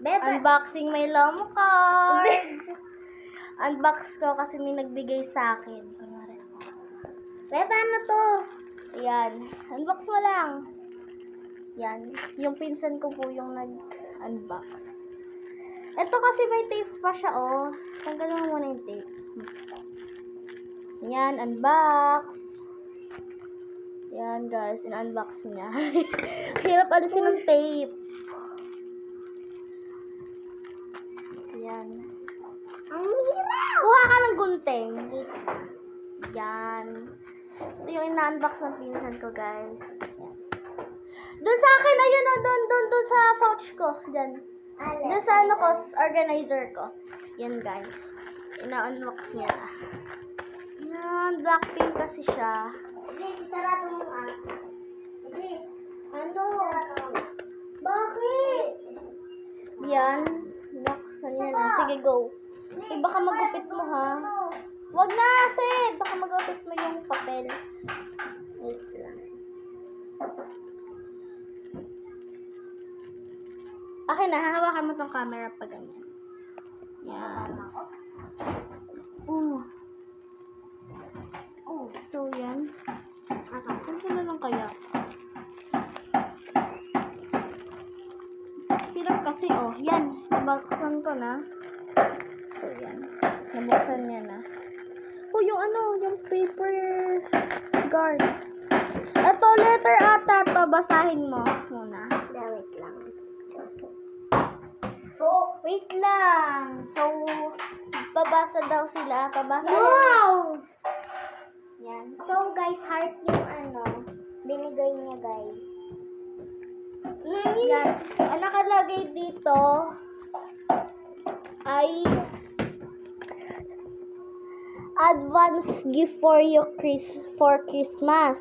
Unboxing may lomo card. Unbox ko kasi may nagbigay sa akin. Bebe, ano to? Ayan. Unbox mo lang. Yan. Yung pinsan ko po yung nag-unbox. Ito kasi may tape pa siya, oh. Tanggalin mo muna yung tape. Yan, unbox. Yan, guys. In-unbox niya. Hirap alisin ng tape. Yan. Ang hirap! Kuha ka ng gunting. Yan. Ito yung ina-unbox ng pinsan ko, guys. Doon sa akin, ayun o, doon sa pouch ko. Diyan. Doon sa ano ko, organizer ko. Yan, guys. Ina-unbox niya. Yan, Blackpink kasi siya. Iblis, sarado mo ah. Iblis, Ano? bakit? Yan. Buksan niya na. Sige, go. Eh, baka magupit mo, ha? Wag na, Sid. Baka magupit mo yung papel. Wait lang. Okay na, hahawakan mo tong camera pa ganyan. Yan. So, yan. Ito na lang kaya. Hirap kasi, oh. Yan. Nabuksan ko na. So, yan. Nabuksan niya na. Oh, yung ano, yung paper guard. Ito, letter ata to. Basahin mo muna. Wait lang. Wait lang. So, babasa daw sila. Babasa Wow! Yan. So, guys, heart yung ano, binigay niya, guys. Yan. Ang nakalagay dito ay advance gift for you for Christmas.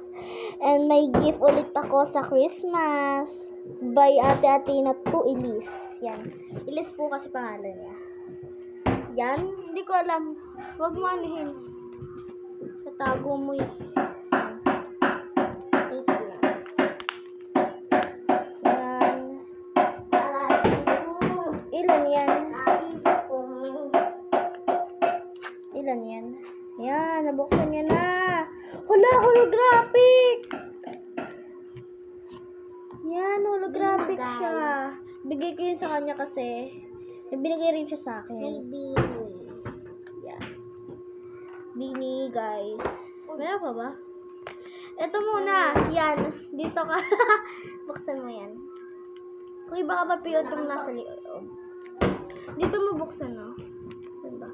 And may gift ulit ako sa Christmas by Ate Athena to Elise. Yan. Elise po kasi pangalan niya. Yan. Hindi ko alam. Huwag mo anuhin. Tatago mo yan. Wait lang. Yan. Ilan yan? Ilan yan? Yan, nabuksan niya na. Hala, holographic! Yan, holographic Guys. siya. Bigay ko yun sa kanya kasi binigay rin siya sa akin. Baby. Yan. Beanie, guys. Meron pa ba? Ito muna. Yan. Dito ka. Buksan mo yan. Kung iba ka papiyot yung nasa loob. Dito mo buksan, no? Saan ba?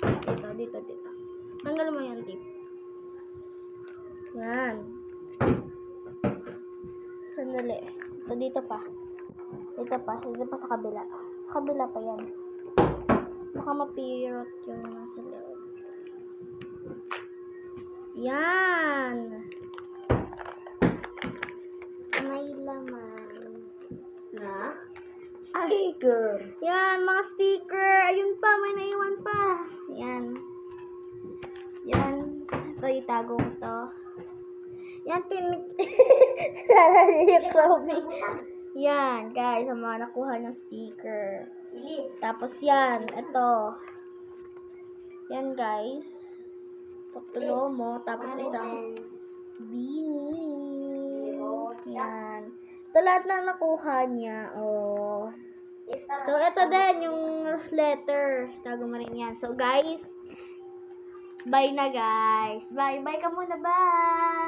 Dito. Tanggal mo yan, tip. Yan. Sandali. Dito pa. Dito pa sa kabila. Sa kabila pa yan. Baka mapirot yung nasa loob. Yan. May laman. Na? Sticker. Yan, mga sticker. Ayun pa, may naiwan pa. Yan. Ito, itago ko to. Yan, Sara niya Chloe. Yan, guys, ang mga nakuha ng sticker. Tapos yan, ito. Yan, guys. Tutulo mo. Tapos isang beanie. Yan. Ito lahat na nakuha niya. Oh. So, ito din yung letter. Tago mo rin yan. So, guys, bye na, guys. Bye ka muna. Bye!